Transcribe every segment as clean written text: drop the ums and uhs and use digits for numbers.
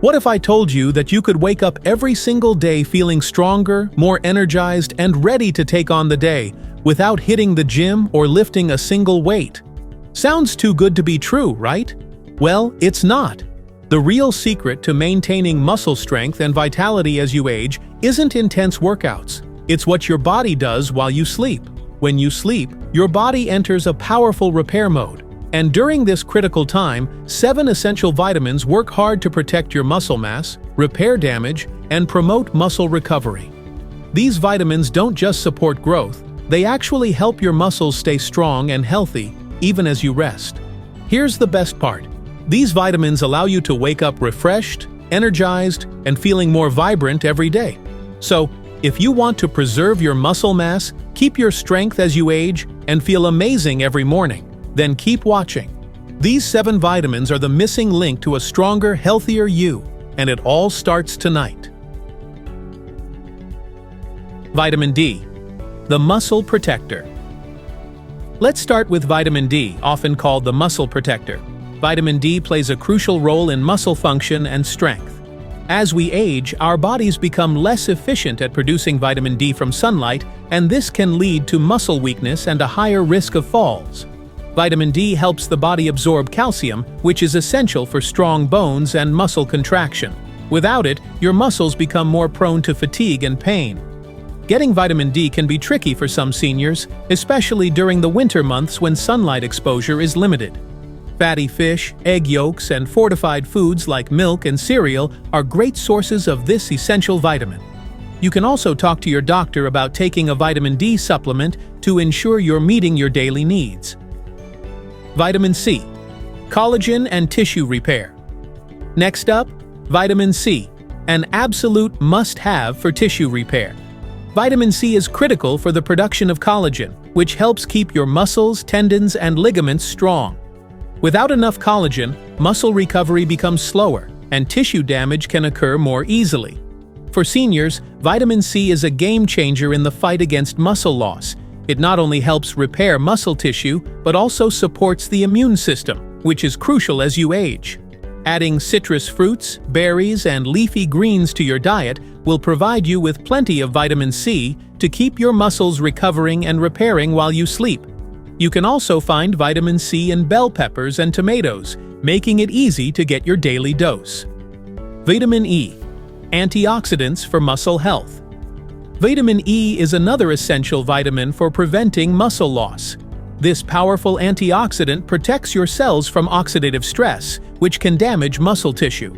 What if I told you that you could wake up every single day feeling stronger, more energized, and ready to take on the day without hitting the gym or lifting a single weight? Sounds too good to be true, right? Well, it's not. The real secret to maintaining muscle strength and vitality as you age isn't intense workouts. It's what your body does while you sleep. When you sleep, your body enters a powerful repair mode. And during this critical time, 7 essential vitamins work hard to protect your muscle mass, repair damage, and promote muscle recovery. These vitamins don't just support growth, they actually help your muscles stay strong and healthy, even as you rest. Here's the best part. These vitamins allow you to wake up refreshed, energized, and feeling more vibrant every day. So, if you want to preserve your muscle mass, keep your strength as you age, and feel amazing every morning, then keep watching. These 7 vitamins are the missing link to a stronger, healthier you, and it all starts tonight. Vitamin D, the muscle protector. Let's start with vitamin D, often called the muscle protector. Vitamin D plays a crucial role in muscle function and strength. As we age, our bodies become less efficient at producing vitamin D from sunlight, and this can lead to muscle weakness and a higher risk of falls. Vitamin D helps the body absorb calcium, which is essential for strong bones and muscle contraction. Without it, your muscles become more prone to fatigue and pain. Getting vitamin D can be tricky for some seniors, especially during the winter months when sunlight exposure is limited. Fatty fish, egg yolks, and fortified foods like milk and cereal are great sources of this essential vitamin. You can also talk to your doctor about taking a vitamin D supplement to ensure you're meeting your daily needs. Vitamin C, collagen and tissue repair. Next up, vitamin C, an absolute must-have for tissue repair. Vitamin C is critical for the production of collagen, which helps keep your muscles, tendons, and ligaments strong. Without enough collagen, muscle recovery becomes slower, and tissue damage can occur more easily. For seniors, vitamin C is a game changer in the fight against muscle loss. It not only helps repair muscle tissue, but also supports the immune system, which is crucial as you age. Adding citrus fruits, berries, and leafy greens to your diet will provide you with plenty of vitamin C to keep your muscles recovering and repairing while you sleep. You can also find vitamin C in bell peppers and tomatoes, making it easy to get your daily dose. Vitamin E, antioxidants for muscle health. Vitamin E is another essential vitamin for preventing muscle loss. This powerful antioxidant protects your cells from oxidative stress, which can damage muscle tissue.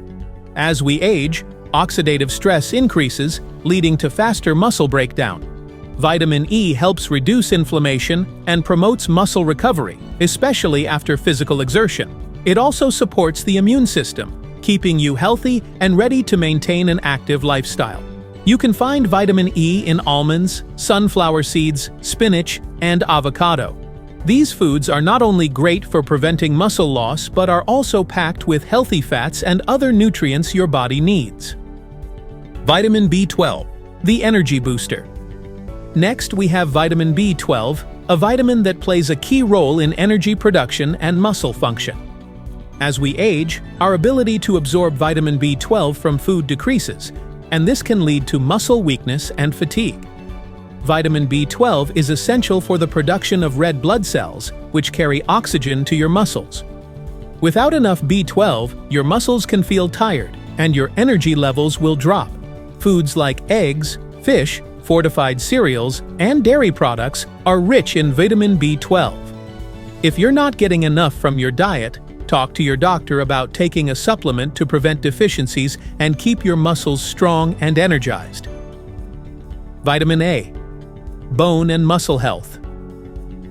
As we age, oxidative stress increases, leading to faster muscle breakdown. Vitamin E helps reduce inflammation and promotes muscle recovery, especially after physical exertion. It also supports the immune system, keeping you healthy and ready to maintain an active lifestyle. You can find vitamin E in almonds, sunflower seeds, spinach, and avocado. These foods are not only great for preventing muscle loss, but are also packed with healthy fats and other nutrients your body needs. Vitamin B12, the energy booster. Next, we have vitamin B12, a vitamin that plays a key role in energy production and muscle function. As we age, our ability to absorb vitamin B12 from food decreases, and this can lead to muscle weakness and fatigue. Vitamin B12 is essential for the production of red blood cells, which carry oxygen to your muscles. Without enough B12, your muscles can feel tired, and your energy levels will drop. Foods like eggs, fish, fortified cereals, and dairy products are rich in vitamin B12. If you're not getting enough from your diet, talk to your doctor about taking a supplement to prevent deficiencies and keep your muscles strong and energized. Vitamin A, bone and muscle health.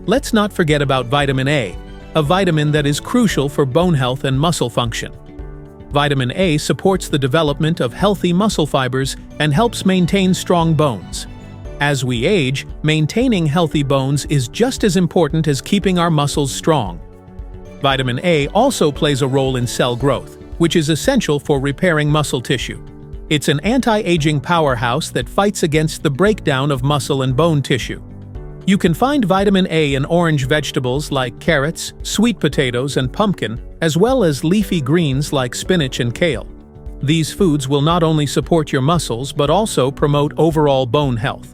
Let's not forget about vitamin A, a vitamin that is crucial for bone health and muscle function. Vitamin A supports the development of healthy muscle fibers and helps maintain strong bones. As we age, maintaining healthy bones is just as important as keeping our muscles strong. Vitamin A also plays a role in cell growth, which is essential for repairing muscle tissue. It's an anti-aging powerhouse that fights against the breakdown of muscle and bone tissue. You can find vitamin A in orange vegetables like carrots, sweet potatoes, and pumpkin, as well as leafy greens like spinach and kale. These foods will not only support your muscles but also promote overall bone health.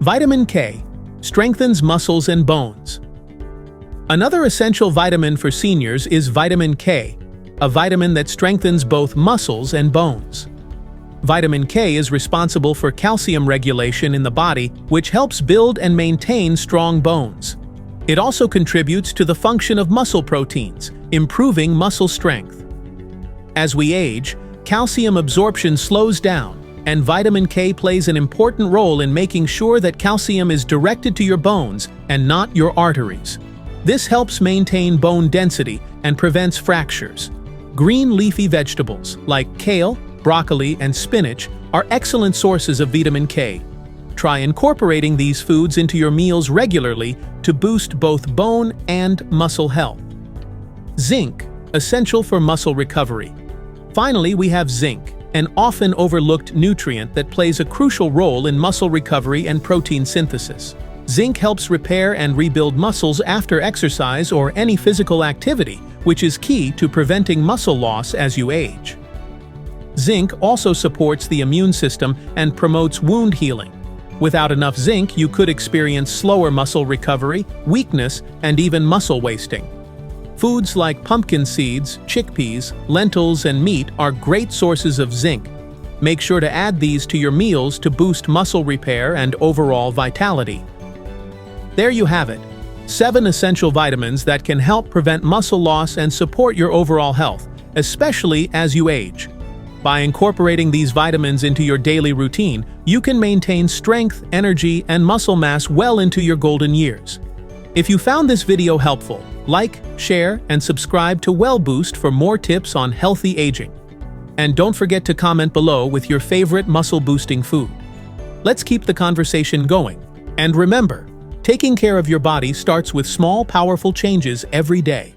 Vitamin K strengthens muscles and bones. Another essential vitamin for seniors is vitamin K, a vitamin that strengthens both muscles and bones. Vitamin K is responsible for calcium regulation in the body, which helps build and maintain strong bones. It also contributes to the function of muscle proteins, improving muscle strength. As we age, calcium absorption slows down, and vitamin K plays an important role in making sure that calcium is directed to your bones and not your arteries. This helps maintain bone density and prevents fractures. Green leafy vegetables like kale, broccoli, and spinach are excellent sources of vitamin K. Try incorporating these foods into your meals regularly to boost both bone and muscle health. Zinc, essential for muscle recovery. Finally, we have zinc, an often overlooked nutrient that plays a crucial role in muscle recovery and protein synthesis. Zinc helps repair and rebuild muscles after exercise or any physical activity, which is key to preventing muscle loss as you age. Zinc also supports the immune system and promotes wound healing. Without enough zinc, you could experience slower muscle recovery, weakness, and even muscle wasting. Foods like pumpkin seeds, chickpeas, lentils, and meat are great sources of zinc. Make sure to add these to your meals to boost muscle repair and overall vitality. There you have it, 7 essential vitamins that can help prevent muscle loss and support your overall health, especially as you age. By incorporating these vitamins into your daily routine, you can maintain strength, energy, and muscle mass well into your golden years. If you found this video helpful, like, share, and subscribe to WellBoost for more tips on healthy aging. And don't forget to comment below with your favorite muscle-boosting food. Let's keep the conversation going. And remember, taking care of your body starts with small, powerful changes every day.